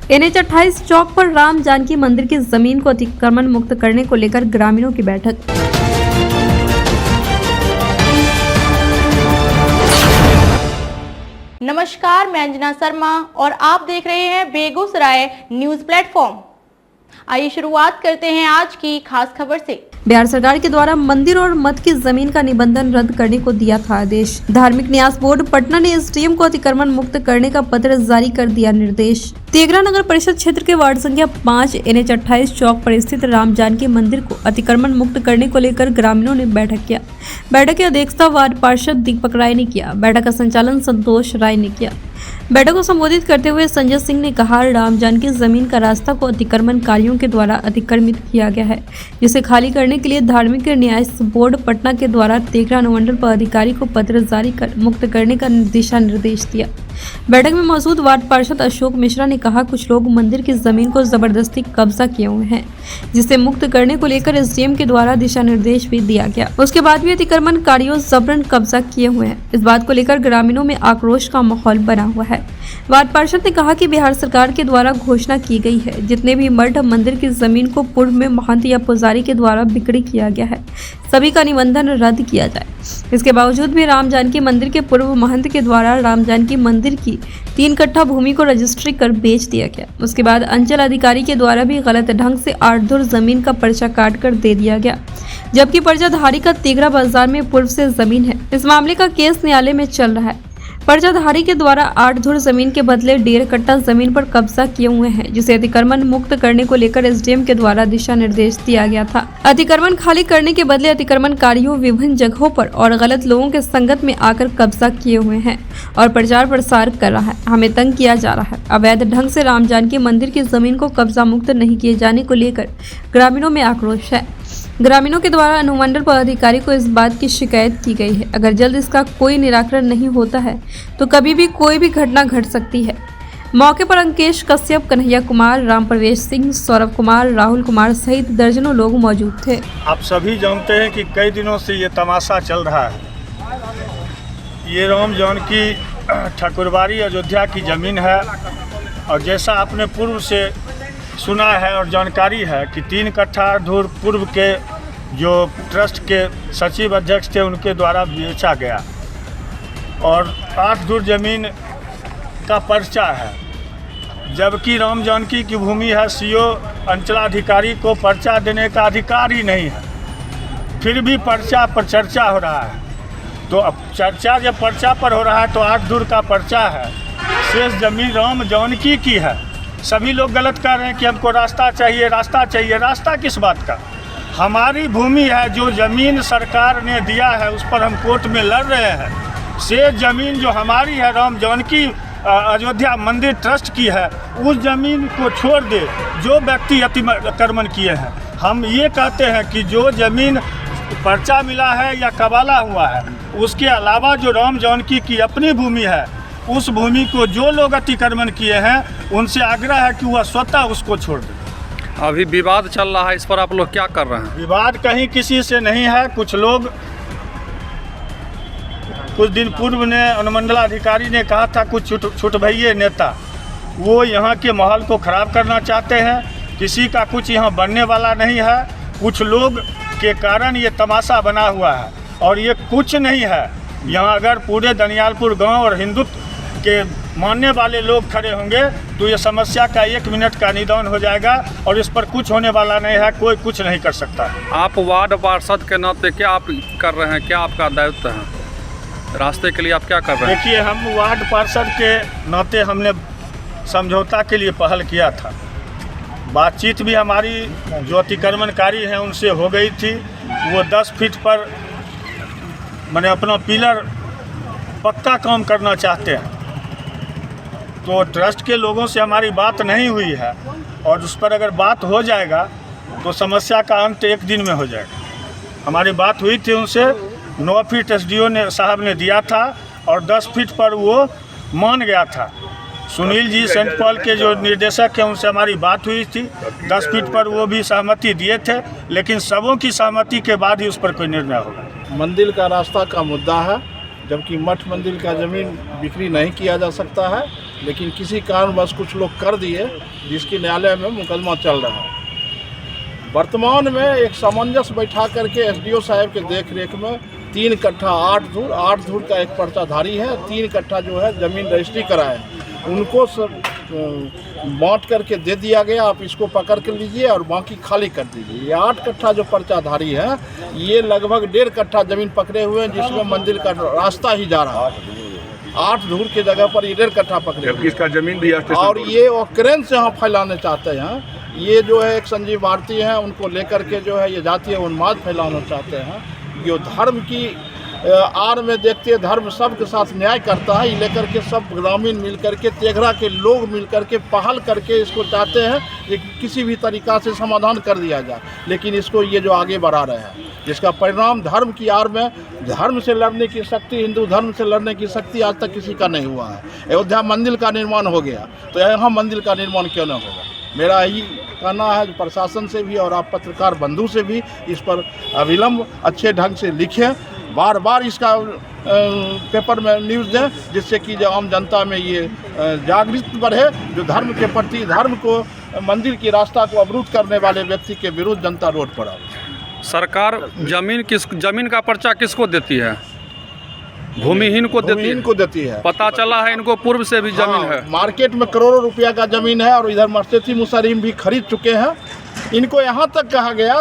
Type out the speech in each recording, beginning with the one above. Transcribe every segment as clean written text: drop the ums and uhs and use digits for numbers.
NH 28 चौक पर राम जानकी मंदिर की जमीन को अतिक्रमण मुक्त करने को लेकर ग्रामीणों की बैठक। नमस्कार, मैं अंजना शर्मा और आप देख रहे हैं बेगूसराय न्यूज प्लेटफॉर्म। आइए शुरुआत करते हैं आज की खास खबर से। बिहार सरकार के द्वारा मंदिर और मठ की जमीन का निबंधन रद्द करने को दिया था आदेश। धार्मिक न्यास बोर्ड पटना ने SDM को अतिक्रमण मुक्त करने का पत्र जारी कर दिया निर्देश। तेघरा नगर परिषद क्षेत्र के वार्ड संख्या 5 NH 28 चौक पर स्थित राम जानकी मंदिर को अतिक्रमण मुक्त करने को लेकर ग्रामीणों ने बैठक किया। बैठक की अध्यक्षता वार्ड पार्षद दीपक राय ने किया। बैठक का संचालन संतोष राय ने किया। बैठक को संबोधित करते हुए संजय सिंह ने कहा, राम जानकी जमीन का रास्ता को अतिक्रमणकारियों के द्वारा अतिक्रमित किया गया है, जिसे खाली करने के लिए धार्मिक न्यास बोर्ड पटना के द्वारा तेघरा अनुमंडल पदाधिकारी को पत्र जारी कर मुक्त करने का दिशा निर्देश दिया। बैठक में मौजूद वार्ड पार्षद अशोक मिश्रा ने कहा, कुछ लोग मंदिर की जमीन को जबरदस्ती कब्जा किए हुए हैं, जिसे मुक्त करने को लेकर SDM के द्वारा दिशा निर्देश भी दिया गया। उसके बाद भी अतिक्रमणकारियों जबरन कब्जा किए हुए हैं। इस बात को लेकर ग्रामीणों में आक्रोश का माहौल बना हुआ है। वार्ड पार्षद ने कहा कि बिहार सरकार के द्वारा घोषणा की गई है, जितने भी मठ मंदिर की जमीन को पूर्व में महंत या पुजारी के द्वारा बिक्री किया गया है, सभी का निबंधन रद्द किया जाए। इसके बावजूद भी राम जानकी मंदिर के पूर्व महंत के द्वारा राम जानकी मंदिर की 3 कट्ठा भूमि को रजिस्ट्री कर बेच दिया गया। उसके बाद अंचल अधिकारी के द्वारा भी गलत ढंग से 8 धुर जमीन का पर्चा काट कर दे दिया गया, जबकि पर्चाधारी का तेघरा बाजार में पूर्व से जमीन है। इस मामले का केस न्यायालय में चल रहा है। पर्चाधारी के द्वारा 8 धुर जमीन के बदले 1.5 कट्ठा जमीन पर कब्जा किए हुए हैं, जिसे अतिक्रमण मुक्त करने को लेकर SDM के द्वारा दिशा निर्देश दिया गया था। अतिक्रमण खाली करने के बदले अतिक्रमणकारियों विभिन्न जगहों पर और गलत लोगों के संगत में आकर कब्जा किए हुए हैं और प्रचार प्रसार कर रहा है। हमें तंग किया जा रहा है। अवैध ढंग से राम जानकी मंदिर की जमीन को कब्जा मुक्त नहीं किए जाने को लेकर ग्रामीणों में आक्रोश है। ग्रामीणों के द्वारा अनुमंडल पदाधिकारी को इस बात की शिकायत की गई है। अगर जल्द इसका कोई निराकरण नहीं होता है तो कभी भी कोई भी घटना घट सकती है। मौके पर अंकेश कश्यप, कन्हैया कुमार, राम प्रवेश सिंह, सौरभ कुमार, राहुल कुमार सहित दर्जनों लोग मौजूद थे। आप सभी जानते हैं कि कई दिनों से ये तमाशा चल रहा है। ये राम जानकी ठाकुरबाड़ी अयोध्या की ज़मीन है और जैसा आपने पूर्व से सुना है और जानकारी है कि 3 कट्ठा धुर पूर्व के जो ट्रस्ट के सचिव अध्यक्ष थे उनके द्वारा बेचा गया और 8 धुर जमीन का पर्चा है, जबकि राम जानकी की भूमि है। CO अंचलाधिकारी को पर्चा देने का अधिकार ही नहीं है, फिर भी पर्चा पर चर्चा हो रहा है। तो अब चर्चा जब पर्चा पर हो रहा है तो 8 धुर का पर्चा है, शेष जमीन राम जानकी की है। सभी लोग गलत कर रहे हैं कि हमको रास्ता चाहिए, रास्ता चाहिए। रास्ता किस बात का? हमारी भूमि है, जो ज़मीन सरकार ने दिया है उस पर हम कोर्ट में लड़ रहे हैं। से ज़मीन जो हमारी है, राम जानकी अयोध्या मंदिर ट्रस्ट की है, उस ज़मीन को छोड़ दे जो व्यक्ति अतिक्रमण किए हैं। हम ये कहते हैं कि जो ज़मीन पर्चा मिला है या कबाला हुआ है, उसके अलावा जो राम जानकी की अपनी भूमि है, उस भूमि को जो लोग अतिक्रमण किए हैं उनसे आग्रह है कि वह स्वतः उसको छोड़ दें। अभी विवाद चल रहा है, इस पर आप लोग क्या कर रहे हैं? विवाद कहीं किसी से नहीं है। कुछ लोग कुछ दिन पूर्व ने अनुमंडलाधिकारी ने कहा था, कुछ छुटभइये नेता वो यहाँ के माहौल को ख़राब करना चाहते हैं। किसी का कुछ यहाँ बनने वाला नहीं है। कुछ लोग के कारण ये तमाशा बना हुआ है और ये कुछ नहीं है। यहाँ अगर पूरे दनियालपुर गांव और हिंदुत्व के मानने वाले लोग खड़े होंगे तो ये समस्या का 1 मिनट का निदान हो जाएगा और इस पर कुछ होने वाला नहीं है। कोई कुछ नहीं कर सकता। आप वार्ड पार्षद के नाते क्या आप कर रहे हैं, क्या आपका दायित्व है? रास्ते के लिए आप क्या कर रहे हैं? देखिए, हम वार्ड पार्षद के नाते हमने समझौता के लिए पहल किया था। बातचीत भी हमारी जो अतिक्रमणकारी हैं उनसे हो गई थी। वो 10 फीट पर मैंने अपना पिलर पक्का काम करना चाहते हैं, तो ट्रस्ट के लोगों से हमारी बात नहीं हुई है और उस पर अगर बात हो जाएगा तो समस्या का अंत 1 दिन में हो जाएगा। हमारी बात हुई थी उनसे, 9 फीट SDO ने साहब ने दिया था और 10 फीट पर वो मान गया था। सुनील जी सेंट पॉल के जो निर्देशक हैं उनसे हमारी बात हुई थी, 10 फीट पर वो भी सहमति दिए थे, लेकिन सबों की सहमति के बाद ही उस पर कोई निर्णय होगा। मंदिर का रास्ता का मुद्दा है, जबकि मठ मंदिर का ज़मीन बिक्री नहीं किया जा सकता है। लेकिन किसी कारणवश कुछ लोग कर दिए, जिसकी न्यायालय में मुकदमा चल रहा है। वर्तमान में एक सामंजस्य बैठा करके एसडीओ साहब के देख रेख में 3 कट्ठा 8 धूर का एक पर्चाधारी है, 3 कट्ठा जो है ज़मीन रजिस्ट्री कराए, उनको सब बांट करके दे दिया गया। आप इसको पकड़ कर लीजिए और बाकी खाली कर दीजिए। ये 8 कट्ठा जो पर्चाधारी है, ये लगभग 1.5 कट्ठा ज़मीन पकड़े हुए हैं, जिसमें मंदिर का रास्ता ही जा रहा है। 8 धूर की जगह पर ये 1.5 कट्ठा पकड़े हुए, इसका जमीन भी और ये ऑकरेंस यहाँ फैलाने चाहते हैं। ये जो है एक संजीव भारती हैं, उनको लेकर के जो है ये जातीय उन्माद फैलाना चाहते हैं। ये धर्म की आड़ में देखते हैं, धर्म सबके साथ न्याय करता है, ये लेकर के सब ग्रामीण मिल करके, तेघरा के लोग मिल करके पहल करके इसको चाहते हैं कि किसी भी तरीक़ा से समाधान कर दिया जाए। लेकिन इसको ये जो आगे बढ़ा रहे हैं, जिसका परिणाम धर्म की आड़ में, धर्म से लड़ने की शक्ति, हिंदू धर्म से लड़ने की शक्ति आज तक किसी का नहीं हुआ है। अयोध्या मंदिर का निर्माण हो गया, तो यहाँ मंदिर का निर्माण क्यों न होगा? मेरा यही कहना है प्रशासन से भी और आप पत्रकार बंधु से भी इस पर अविलंब अच्छे ढंग से लिखें, बार बार इसका पेपर में न्यूज़ दें, जिससे कि जो आम जनता में ये जागृति बढ़े। जो धर्म के प्रति, धर्म को, मंदिर की रास्ता को अवरुद्ध करने वाले व्यक्ति के विरुद्ध जनता रोड पर आए। सरकार जमीन का पर्चा किसको देती है? भूमिहीन को देती है। पता चला है इनको पूर्व से भी जमीन है। मार्केट में करोड़ों रुपया का जमीन है और इधर मस्जिद मुसरिम भी खरीद चुके हैं। इनको यहाँ तक कहा गया,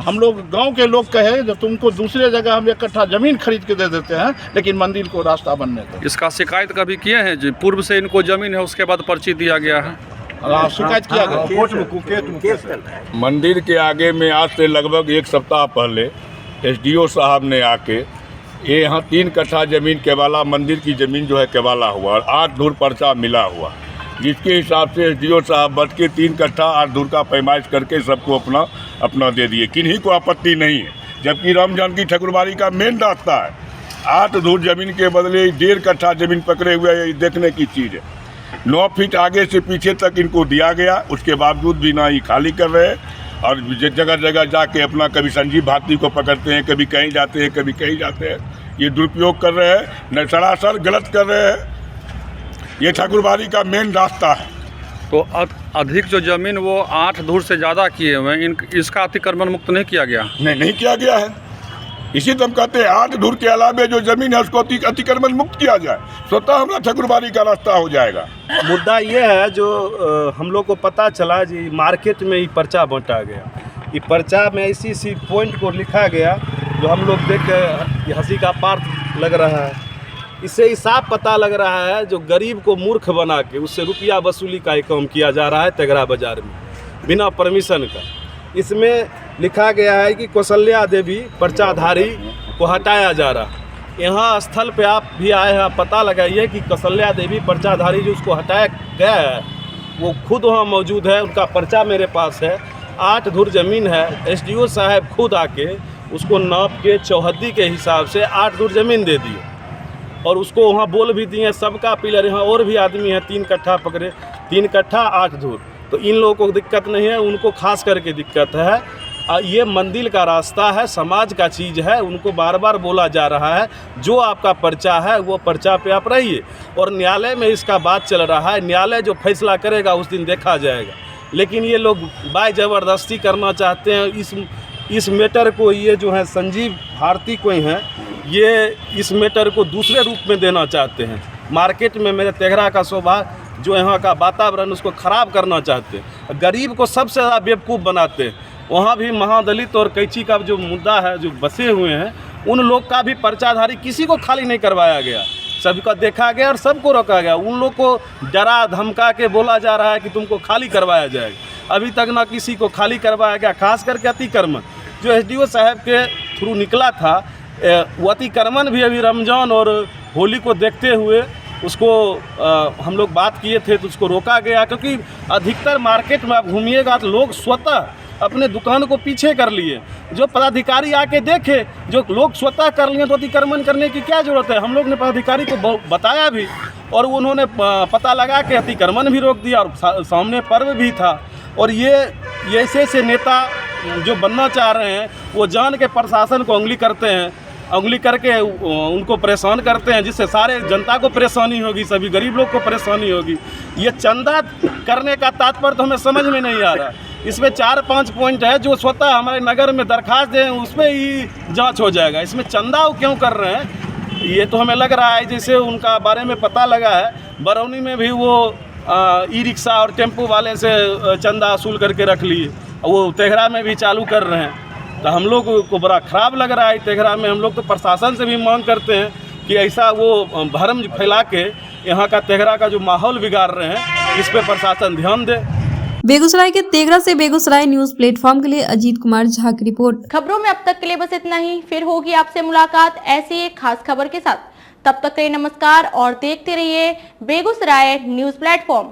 हम लोग गांव के लोग कहे जो तुमको दूसरे जगह हम 1 कट्ठा जमीन खरीद के दे देते हैं, लेकिन मंदिर को रास्ता बनने दो। इसका शिकायत कभी किए हैं जी? पूर्व से इनको जमीन है, उसके बाद पर्ची दिया गया है। शिकायत किया गया। मंदिर के आगे में आज से लगभग 1 सप्ताह पहले एसडीओ साहब ने आके ये यहाँ 3 कट्ठा ज़मीन केवाला, मंदिर की ज़मीन जो है केवाला हुआ और 8 धूर पर्चा मिला हुआ, जिसके हिसाब से एसडीओ साहब बच के 3 कट्ठा 8 धूर का पैमाइश करके सबको अपना दे दिए। किन्हीं को आपत्ति नहीं है, जबकि राम जानकी ठकुरबाड़ी का मेन रास्ता है। 8 धूर ज़मीन के बदले 1.5 कट्ठा ज़मीन पकड़े हुए, ये देखने की चीज़ है। 9 फीट आगे से पीछे तक इनको दिया गया, उसके बावजूद भी ना ही खाली कर रहे हैं और जगह जगह जाके अपना कभी संजीव भारती को पकड़ते हैं, कभी कहीं जाते हैं, कभी कहीं जाते हैं। ये दुरुपयोग कर रहे हैं, न सरासर गलत कर रहे हैं। ये ठाकुरबाड़ी का मेन रास्ता है। तो अधिक जो जमीन वो 8 धूर से ज़्यादा किए हुए हैं, इसका अतिक्रमण मुक्त नहीं किया गया? नहीं किया गया है। इसी तो हम कहते हैं 8 धूर के अलावे जो जमीन है उसको अतिक्रमण मुक्त किया जाए, स्वतः हमारा ठाकुरबाड़ी का रास्ता हो जाएगा। मुद्दा ये है जो हम लोग को पता चला जी, मार्केट में ये पर्चा बांटा गया। ये पर्चा में इसी पॉइंट को लिखा गया जो हम लोग देख के हंसी का पार लग रहा है। इससे साफ पता लग रहा है जो गरीब को मूर्ख बना के उससे रुपया वसूली का काम किया जा रहा है तेघरा बाजार में, बिना परमिशन का। इसमें लिखा गया है कि कौशल्या देवी पर्चाधारी को हटाया जा रहा है। यहाँ स्थल पे आप भी आए हैं, आप पता लगाइए कि कौशल्या देवी पर्चाधारी जो उसको हटाया गया है वो खुद वहाँ मौजूद है, उनका पर्चा मेरे पास है। 8 धूर ज़मीन है, एसडीओ साहब खुद आके उसको नाप के चौहद्दी के हिसाब से 8 धूर ज़मीन दे दिए और उसको वहाँ बोल भी दिए सबका पिलर। यहाँ और भी आदमी हैं 3 कट्ठा पकड़े, 3 कट्ठा 8 धूर। तो इन लोगों को दिक्कत नहीं है, उनको खास करके दिक्कत है। ये मंदिर का रास्ता है, समाज का चीज़ है, उनको बार बार बोला जा रहा है जो आपका पर्चा है वो पर्चा पे आप रहिए। और न्यायालय में इसका बात चल रहा है, न्यायालय जो फैसला करेगा उस दिन देखा जाएगा। लेकिन ये लोग बाय ज़बरदस्ती करना चाहते हैं इस मैटर को। ये जो है संजीव भारती कोई हैं, ये इस मैटर को दूसरे रूप में देना चाहते हैं। मार्केट में मेरे तेघरा का शोभा, जो यहाँ का वातावरण, उसको ख़राब करना चाहते हैं। गरीब को सबसे ज़्यादा बेवकूफ़ बनाते हैं। वहाँ भी महादलित और कैंची का जो मुद्दा है, जो बसे हुए हैं, उन लोग का भी पर्चाधारी किसी को खाली नहीं करवाया गया, सबका देखा गया और सबको रोका गया। उन लोग को डरा धमका के बोला जा रहा है कि तुमको खाली करवाया जाएगा। अभी तक ना किसी को खाली करवाया गया। खास करके अतिक्रमण जो एसडीओ साहब के थ्रू निकला था, वो अतिक्रमण भी अभी रमज़ान और होली को देखते हुए उसको हम लोग बात किए थे तो उसको रोका गया। क्योंकि अधिकतर मार्केट में आप घूमिएगा तो लोग स्वतः अपने दुकान को पीछे कर लिए। जो पदाधिकारी आके देखे, जो लोग स्वतः कर लिए, तो अतिक्रमण करने की क्या ज़रूरत है। हम लोग ने पदाधिकारी को बताया भी और उन्होंने पता लगा के अतिक्रमण भी रोक दिया और सामने पर्व भी था। और ये ऐसे नेता जो बनना चाह रहे हैं वो जान के प्रशासन को उंगली करते हैं। उंगली करके उनको परेशान करते हैं, जिससे सारे जनता को परेशानी होगी, सभी गरीब लोग को परेशानी होगी। ये चंदा करने का तात्पर्य तो हमें समझ में नहीं आ रहा। इसमें 4-5 पॉइंट है जो स्वतः हमारे नगर में दरखास्त दें, उस पर ही जांच हो जाएगा। इसमें चंदा वो क्यों कर रहे हैं, ये तो हमें लग रहा है जैसे उनका बारे में पता लगा है। बरौनी में भी वो ई रिक्शा और टेम्पो वाले से चंदा वसूल करके रख लिए, वो तेघरा में भी चालू कर रहे हैं। तो हम लोग को बड़ा ख़राब लग रहा है तेघरा में। हम लोग तो प्रशासन से भी मांग करते हैं कि ऐसा वो भ्रम फैला के यहाँ का तेघरा का जो माहौल बिगाड़ रहे हैं, इस पर प्रशासन ध्यान दे। बेगूसराय के तेघरा से बेगूसराय न्यूज प्लेटफॉर्म के लिए अजीत कुमार झा की रिपोर्ट। खबरों में अब तक के लिए बस इतना ही। फिर होगी आपसे मुलाकात ऐसी एक खास खबर के साथ। तब तक के लिए नमस्कार और देखते रहिए बेगूसराय न्यूज प्लेटफॉर्म।